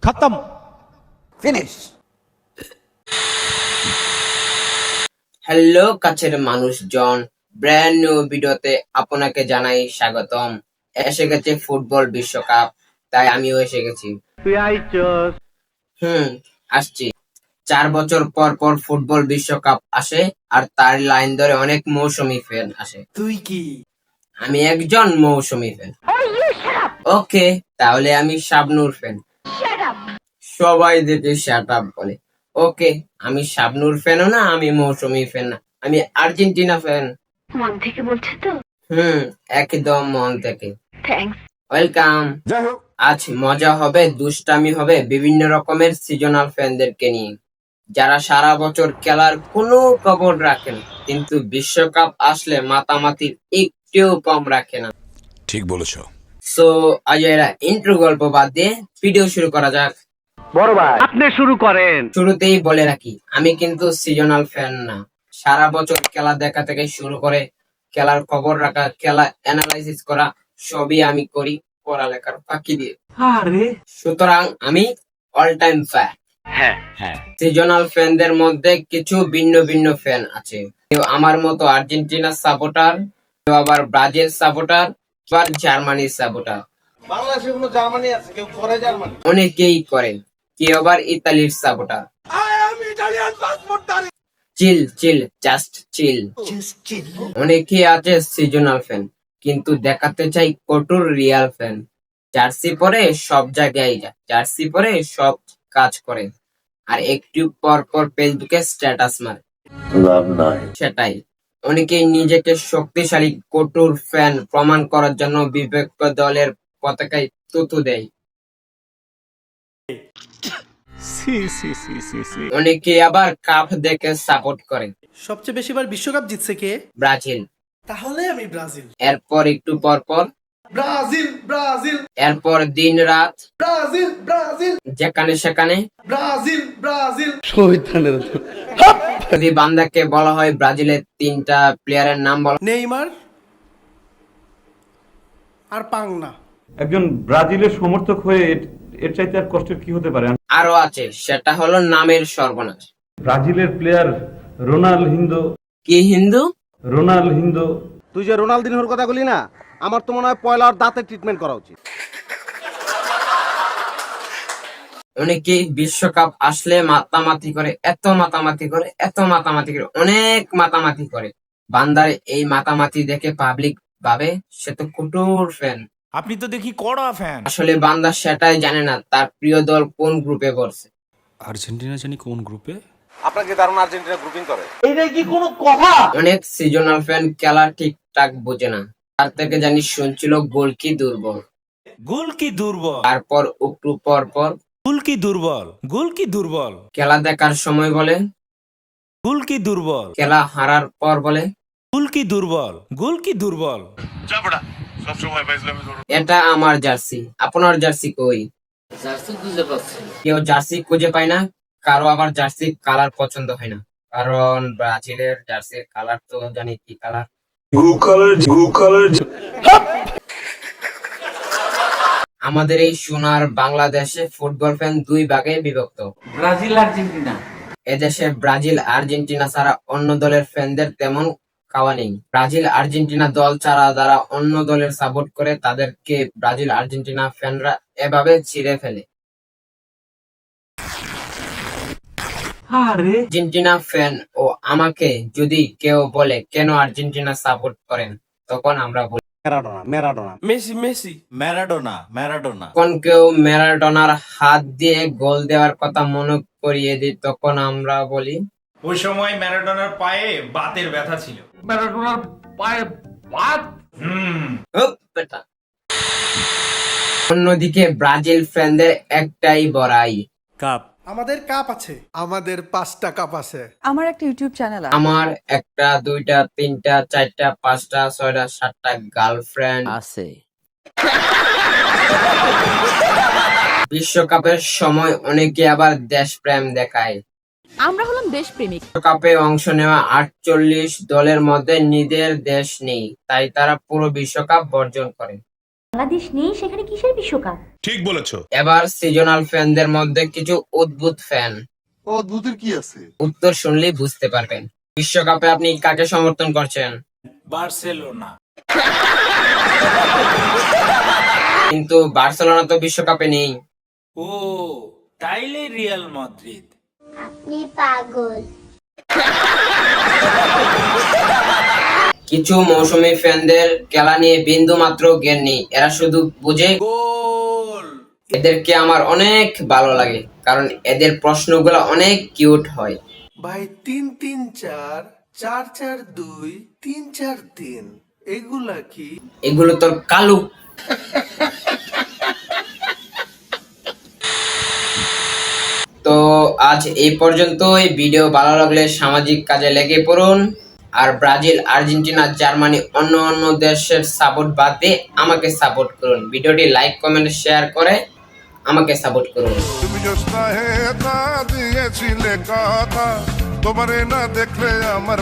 खत्म finish. Hello কাছের মানুষজন, ব্র্যান্ড নিউ ভিডিওতে আপনাকে জানাই স্বাগতম। এসে গেছে ফুটবল বিশ্বকাপ, তাই আমিও এসে গেছি। আসছি। 4 বছর পর পর ফুটবল বিশ্বকাপ আসে, আর তার লাইন ধরে অনেক মৌসুমী ফ্যান আসে। তুই কি? আমি একজন মৌসুমী ফ্যান। ওকে, তাহলে আমি শাবনূর ফ্যান। সবাই দেখে শাট আপ বলে। ওকে, আমি শাবনূর ফ্যানও না, আমি মৌসুমী ফ্যান না, আমি আর্জেন্টিনা ফ্যান। মন থেকে বলছে তো? একদম মন থেকে। থ্যাঙ্কস। ওয়েলকাম। যাই হোক, আজ মজা হবে, দুষ্টামি হবে বিভিন্ন রকমের সিজনাল ফ্যানদেরকে নিয়ে, যারা সারা বছর খেলার কোনো খবর রাখে না, কিন্তু বিশ্বকাপ আসলে মাতামাতির একটুও কম রাখে না। ठीक বলেছো। সো আজ এরা ইন্ট্রো গল্প বাদ দিয়ে ভিডিও শুরু করা যাক। বড় ভাই আপনি শুরু করেন। শুরুতেই বলে রাখি, আমি কিন্তু সিজনাল ফ্যান না। সারা বছর খেলা দেখা থেকে শুরু করে খেলার খবর রাখা, খেলা অ্যানালাইসিস করা, সবই আমি করি পড়ালেখার ফাঁকি দিয়ে। সুতরাং আমি অল টাইম ফ্যান। হ্যাঁ সিজনাল ফ্যানদের মধ্যে কিছু ভিন্ন ভিন্ন ফ্যান আছে। কেউ আমার মতো আর্জেন্টিনা সাপোর্টার, কেউ আবার ব্রাজিল সাপোর্টার, আবার জার্মানির সাপোর্টার। বাংলাদেশে কোনো জার্মানি আছে? কেউ করে জার্মানি? অনেকেই করে, কেউ আবার ইতালির সাপোর্টার। চিল চিল, জাস্ট চিল। অনেকে আছে সিজনাল ফ্যান, কিন্তু দেখাতে চাই কঠোর রিয়াল ফ্যান। জার্সি পরে সব জায়গায় যায়, জার্সি পরে সব কাজ করে, আর একটু পর পর ফেসবুকে স্ট্যাটাস মারে। লাভ নাই। সেটাই, অনেকেই নিজেকে শক্তিশালী কঠোর ফ্যান প্রমাণ করার জন্য বিপক্ষ দলের পতাকায় থুতু দেয়। অনেকে আবার কাপ দেখে সাপোর্ট করে। সবচেয়ে বেশিবার বিশ্বকাপ জিতছে কে? ব্রাজিল। তাহলে আমি ব্রাজিল। এরপর একটু পর পর ব্রাজিল ব্রাজিল এরপর দিন রাত ব্রাজিল ব্রাজিল যেখানে সেখানে। Brazil Brazil. যদি বান্দাকে বলা হয় ব্রাজিলের 3টা প্লেয়ারের নাম বলো। নেইমার আর পাংনা। একজন ব্রাজিলের সমর্থক হয়ে এর চাইতে আর কষ্টের কি হতে পারে? আরো আছে, সেটা হলো নামের সর্বনাশ। ব্রাজিলের প্লেয়ার রোনালহিন্দো। কি হিন্দু? রোনালহিন্দো। তুই যে রোনালদিনহোর কথা বলি না, আমার তো মনে হয় পয়লা ওর দাঁতের ট্রিটমেন্ট করা উচিত। অনেকে বিশ্বকাপ আসলে মাতামাতি করে, এত মাতামাতি করে, এত মাতামাতি করে, অনেক মাতামাতি করে। বান্দার এই মাতামাতি দেখে পাবলিক ভাবে সে তো কঠোর ফ্যান। আপনি তো দেখি কড়া ফ্যান। আসলে বান্দা সেটাই জানে না তার প্রিয় দল কোন গ্রুপে পড়ছে। আর্জেন্টিনা জানি কোন গ্রুপে। আপনাকে দারুণ আর্জেন্টিনা গ্রুপিং করে। অনেক সিজনাল ফ্যান খেলা ঠিকঠাক বোঝে না, তার থেকে জানি শুনছিল গোল কি দুর্বল। গোল কি দুর্বল, তারপর একটু পর পর গোল কি দুর্বল, গোল কি দুর্বল, খেলা দেখার সময় বলে, গোল কি দুর্বল, খেলা হারার পর বলে গোল কি দুর্বল, গোল কি দুর্বল। এটা আমার জার্সি, আপনার জার্সি কই? কেউ জার্সি খুঁজে পায় না, কারো আবার জার্সি কালার পছন্দ হয় না, কারণ ব্রাজিলের জার্সির কালার তো জানি কি কালার। আমাদের এই সোনার বাংলাদেশে ফুটবল ফ্যান 2 ভাগে বিভক্ত, ব্রাজিল আর্জেন্টিনা। এদেশে ব্রাজিল আর্জেন্টিনা ছাড়া অন্য দলের ফ্যানদের তেমন খাওয়া নেই। ব্রাজিল আর্জেন্টিনা দল ছাড়া যারা অন্য দলের সাপোর্ট করে তাদেরকে ব্রাজিল আর্জেন্টিনা ফ্যানরা এভাবে ছিঁড়ে ফেলে। আর্জেন্টিনা ফ্যান ও আমাকে যদি কেউ বলে কেন আর্জেন্টিনা সাপোর্ট করেন, তখন আমরা বলি Maradona Maradona. Messi Messi, Maradona Maradona. যখন কেউ ম্যারাডোনার হাত দিয়ে গোল দেওয়ার কথা মনে করিয়ে দিই, তখন আমরা বলি ওই সময় ম্যারাডোনার পায়ে বাতের ব্যথা ছিল। ম্যারাডোনার পায়ে বাত? "হুপ, বেটা।" অন্যদিকে ব্রাজিল ফ্যানদের একটাই বড়াই, কাপ। আমাদের কাপ আছে। আমাদের 5টা কাপ আছে। আমার একটা ইউটিউব চ্যানেল আছে। আমার 1টা 2টা 3টা 4টা 5টা 6টা 7টা গার্লফ্রেন্ড আছে। বিশ্বকাপের সময় অনেকে আবার দেশপ্রেম দেখায়। আমরা হলাম দেশপ্রেমিক। বিশ্বকাপে অংশ নেওয়া 48 দলের মধ্যে নিজের দেশ নেই, তাই তারা পুরো বিশ্বকাপ বর্জন করে। বাংলাদেশ নেই সেখানে কিসের বিশ্বকাপ? এবার সিজনাল ফ্যানদের মধ্যে কিছু অদ্ভুত ফ্যান। অদ্ভুতের কি আছে? উত্তর শুনলেই বুঝতে পারবেন। বিশ্বকাপে আপনি কাকে সমর্থন করছেন? বার্সেলোনা। কিন্তু বার্সেলোনা তো বিশ্বকাপে নেই। ও তাইলে রিয়াল মাদ্রিদ। আপনি পাগল। কিছু মৌসুমী ফ্যানদের খেলা নিয়ে বিন্দু মাত্র জ্ঞান নেই, এরা শুধু বুঝে গোল। এদেরকে আমার অনেক ভালো লাগে, কারণ এদের প্রশ্নগুলো অনেক কিউট হয়। ভাই 3-3-4 4-4-2 3-4-3 এগুলা কি? এগুলো তোর কালু। তো আজ এই পর্যন্তই। ভিডিও ভালো লাগলে সামাজিক কাজে লেগে পড়ুন। আর ব্রাজিল, আর্জেন্টিনা, জার্মানি অন্য অন্য দেশের সাপোর্ট বাদ দিয়ে আমাকে সাপোর্ট করুন। ভিডিওটি লাইক, কমেন্ট, শেয়ার করে আমাকে সাপোর্ট করুন। তুমি দিয়েছিলে কথা তোমারে না দেখলে আমার